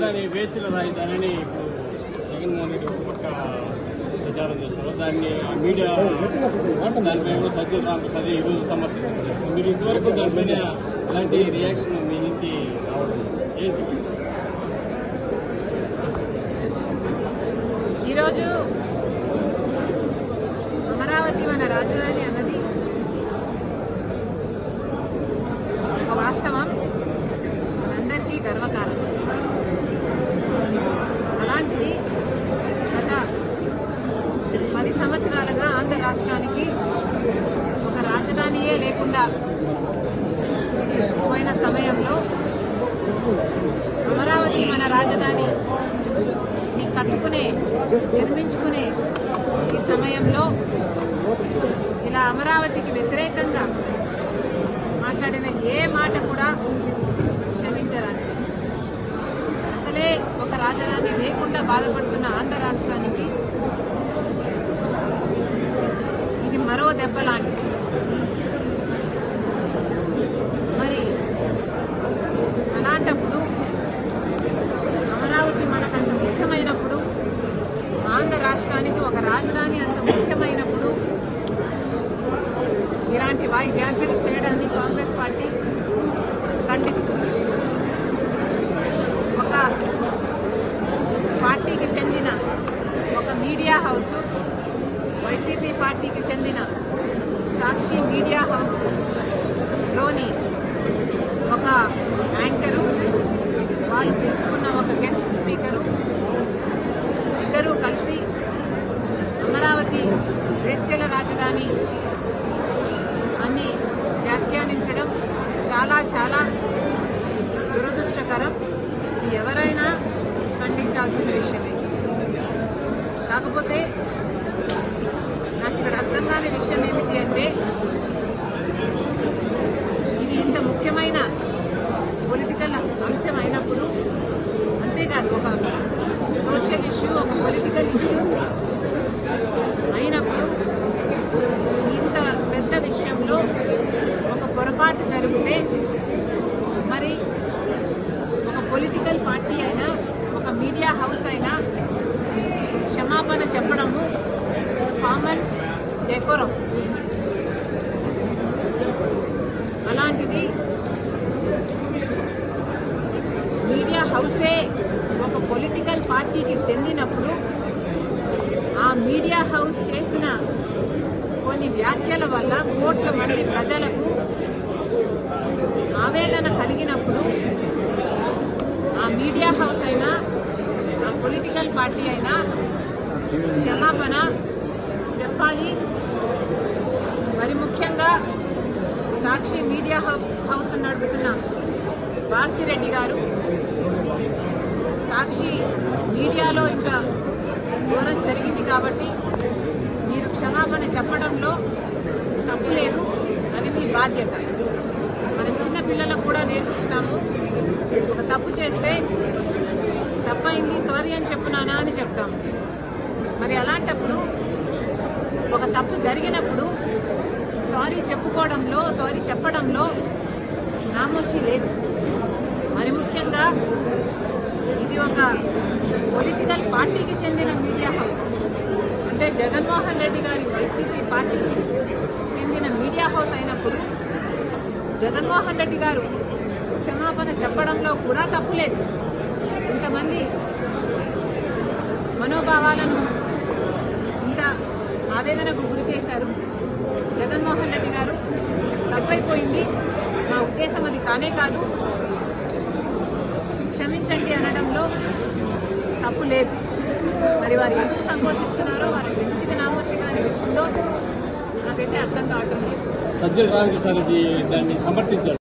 రాజధాని వేసిన రాజధానిని ఇప్పుడు జగన్మోహన్ రెడ్డి ఒక పక్క ప్రచారం చేస్తున్నారు. దాన్ని మీడియా దానిపై కూడా సజ్జల రామప్రసాద్ ఈరోజు సమర్థించారు. మీరు ఇంతవరకు దానిపైన ఇలాంటి రియాక్షన్ మీ నుంచి రావడం ఏంటి? ఈరోజు అమరావతి మన రాజధాని అన్నది ఒక వాస్తవం, మనందరికీ గర్వకారణం. అలాంటిది గత 10 సంవత్సరాలుగా ఆంధ్ర రాష్ట్రానికి ఒక రాజధానియే లేకుండా పోయిన సమయంలో అమరావతి మన రాజధాని కట్టుకునే నిర్మించుకునే ఈ సమయంలో ఇలా అమరావతికి వ్యతిరేకంగా మాట్లాడిన ఏ మాట కూడా క్షమించరాని. అసలే ఒక రాజధాని లేకుండా బాధపడుతున్న ఆంధ్ర రాష్ట్రానికి ఇది మరో దెబ్బ లాంటిది. మరి అలాంటప్పుడు అమరావతి మనకంత ముఖ్యమైనప్పుడు, ఆంధ్ర రాష్ట్రానికి ఒక రాజధాని అంత ముఖ్యమైనప్పుడు ఇలాంటి వ్యాఖ్యలు చేయడాన్ని కాంగ్రెస్ పార్టీ ఖండిస్తుంది. ఒక పార్టీకి చెందిన ఒక మీడియా హౌస్, వైసీపీ పార్టీకి చెందిన సాక్షి మీడియా హౌస్ లోని ఒక యాంకరు, వాళ్ళు పిలుచుకున్న ఒక గెస్ట్ స్పీకరు, ఇద్దరూ కలిసి అమరావతి వేశ్యల రాజధాని అని వ్యాఖ్యానించడం చాలా చాలా దురదృష్టకరం. ఎవరైనా ఖండించాల్సిన విషయమే. కాకపోతే నాకు ఇక్కడ అర్థం కాని విషయం ఏమిటి అంటే, ఇది ఇంత ముఖ్యమైన పొలిటికల్ అంశం అయినప్పుడు, అంతేకాదు ఒక సోషల్ ఇష్యూ, ఒక పొలిటికల్ ఇష్యూ అయినప్పుడు ఇంత పెద్ద విషయంలో ఒక పొరపాటు జరిగితే మరి ఒక పొలిటికల్ పార్టీ అయినా, ఒక మీడియా హౌస్ అయినా క్షమాపణ చెప్పడము కామన్ డెకోరం. అలాంటిది మీడియా హౌసే ఒక పొలిటికల్ పార్టీకి చెందినప్పుడు ఆ మీడియా హౌస్ చేసిన కొన్ని వ్యాఖ్యల వల్ల కోట్ల మంది ప్రజలకు ఆవేదన కలిగినప్పుడు ఆ మీడియా హౌస్ అయినా, ఆ పొలిటికల్ పార్టీ అయినా క్షమాపణ చెప్పాలి. మరి ముఖ్యంగా సాక్షి మీడియా హౌస్ నడుపుతున్న భారతిరెడ్డి గారు సాక్షి మీడియాలో ఇంకా ఘోరం జరిగింది కాబట్టి మీరు క్షమాపణ చెప్పడంలో తప్పు లేదు, అది మీ బాధ్యత. మనం చిన్న పిల్లలకు కూడా నేర్పిస్తాము, ఒక తప్పు చేస్తే తప్పైంది సారీ అని చెప్పునానా అని చెప్తాము. మరి అలాంటప్పుడు ఒక తప్పు జరిగినప్పుడు సారీ చెప్పుకోవడంలో, సారీ చెప్పడంలో నామోషి లేదు. మరి ముఖ్యంగా ఇది ఒక పొలిటికల్ పార్టీకి చెందిన మీడియా హౌస్, అంటే జగన్మోహన్ రెడ్డి గారి వైసీపీ పార్టీకి చెందిన మీడియా హౌస్ అయినప్పుడు జగన్మోహన్ రెడ్డి గారు క్షమాపణ చెప్పడంలో కూడా తప్పులేదు. ఇంతమంది మనోభావాలను ఇంత ఆవేదనకు గురి చేశారు. జగన్మోహన్ రెడ్డి గారు తప్పైపోయింది, నా ఉద్దేశం అది కానే కాదు, క్షమించండి అనడంలో తప్పు లేదు. మరి వారు ఎందుకు సంకోచిస్తున్నారో, వారికి ఎందుకు ఇది నామోషిగా అనిపిస్తుందో నాకైతే అర్థం కావటం లేదు. సజ్జల రామప్రసాద్ దాన్ని సమర్థించారు.